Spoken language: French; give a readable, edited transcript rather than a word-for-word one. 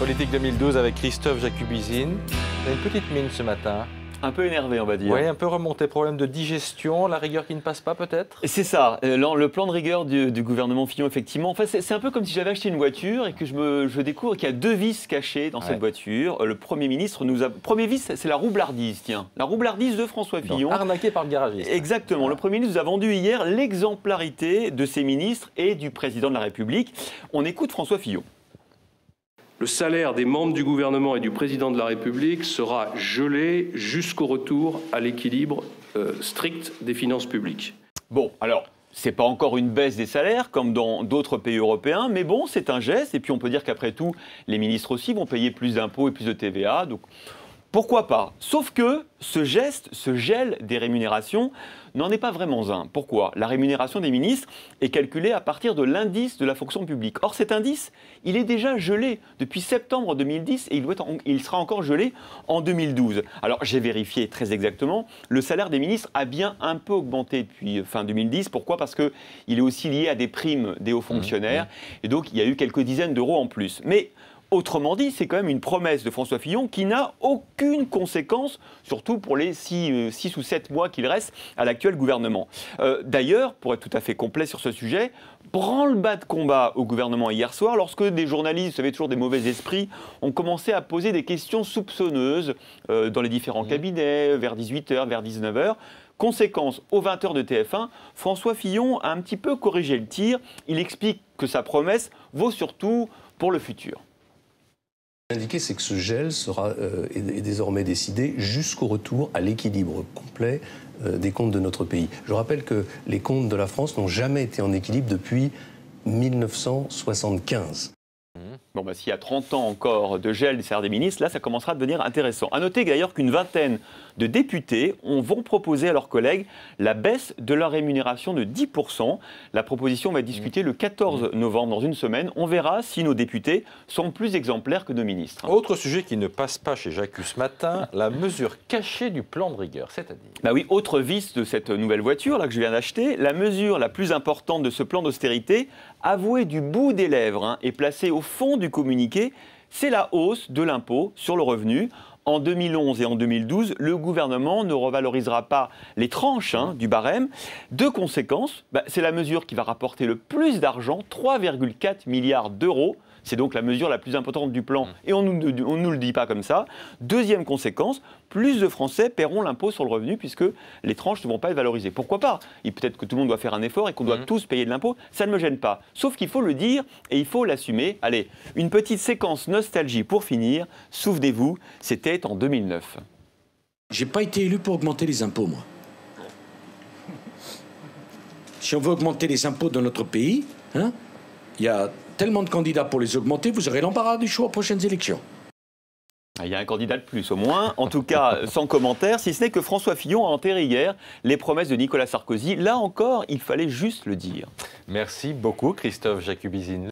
Politique 2012 avec Christophe Jacubizine. On a une petite mine ce matin. Un peu énervé, on va dire. Oui, un peu remonté. Problème de digestion, la rigueur qui ne passe pas peut-être. C'est ça, le plan de rigueur du gouvernement Fillon, effectivement. En fait, c'est un peu comme si j'avais acheté une voiture et que je découvre qu'il y a deux vis cachées dans cette voiture. Le Premier ministre nous a... Premier vis, c'est la roublardise, tiens. La roublardise de François Fillon. Donc, arnaqué par le garagiste. Exactement. Le Premier ministre nous a vendu hier l'exemplarité de ses ministres et du Président de la République. On écoute François Fillon. Le salaire des membres du gouvernement et du président de la République sera gelé jusqu'au retour à l'équilibre strict des finances publiques. Bon, alors, c'est pas encore une baisse des salaires comme dans d'autres pays européens, mais bon, c'est un geste. Et puis on peut dire qu'après tout, les ministres aussi vont payer plus d'impôts et plus de TVA. Donc pourquoi pas? Sauf que ce geste, ce gel des rémunérations, n'en est pas vraiment un. Pourquoi? La rémunération des ministres est calculée à partir de l'indice de la fonction publique. Or, cet indice, il est déjà gelé depuis septembre 2010 et il sera encore gelé en 2012. Alors, j'ai vérifié très exactement. Le salaire des ministres a bien un peu augmenté depuis fin 2010. Pourquoi? Parce qu'il est aussi lié à des primes des hauts fonctionnaires. Et donc, il y a eu quelques dizaines d'euros en plus. Mais autrement dit, c'est quand même une promesse de François Fillon qui n'a aucune conséquence, surtout pour les 6 ou 7 mois qu'il reste à l'actuel gouvernement. D'ailleurs, pour être tout à fait complet sur ce sujet, branle-bas de combat au gouvernement hier soir, lorsque des journalistes, vous savez, toujours des mauvais esprits, ont commencé à poser des questions soupçonneuses dans les différents cabinets, vers 18h, vers 19h. Conséquence, aux 20h de TF1, François Fillon a un petit peu corrigé le tir. Il explique que sa promesse vaut surtout pour le futur. Indiqué, c'est que ce gel est désormais décidé jusqu'au retour à l'équilibre complet des comptes de notre pays. Je rappelle que les comptes de la France n'ont jamais été en équilibre depuis 1975. Bon, bah, s'il y a 30 ans encore de gel des salaires des ministres, là, ça commencera à devenir intéressant. À noter d'ailleurs qu'une vingtaine de députés vont proposer à leurs collègues la baisse de leur rémunération de 10%. La proposition va être discutée le 14 novembre, dans une semaine. On verra si nos députés sont plus exemplaires que nos ministres. Autre sujet qui ne passe pas chez Jacques ce matin, la mesure cachée du plan de rigueur, c'est-à-dire... Bah oui, autre vice de cette nouvelle voiture là, que je viens d'acheter, la mesure la plus importante de ce plan d'austérité, avouée du bout des lèvres et placée au fond du communiqué, c'est la hausse de l'impôt sur le revenu. En 2011 et en 2012, le gouvernement ne revalorisera pas les tranches du barème. Deux conséquences, c'est la mesure qui va rapporter le plus d'argent, 3,4 milliards d'euros. C'est donc la mesure la plus importante du plan et on ne nous le dit pas comme ça. Deuxième conséquence, plus de Français paieront l'impôt sur le revenu puisque les tranches ne vont pas être valorisées. Pourquoi pas? Et peut-être que tout le monde doit faire un effort et qu'on doit tous payer de l'impôt, ça ne me gêne pas. Sauf qu'il faut le dire et il faut l'assumer. Allez, une petite séquence nostalgie pour finir. Souvenez-vous, c'était en 2009. J'ai pas été élu pour augmenter les impôts, moi. Si on veut augmenter les impôts dans notre pays, il y a tellement de candidats pour les augmenter, vous aurez l'embarras du choix aux prochaines élections. Il y a un candidat de plus, au moins. En tout cas, sans commentaire, si ce n'est que François Fillon a enterré hier les promesses de Nicolas Sarkozy. Là encore, il fallait juste le dire. Merci beaucoup, Christophe Jacubizine.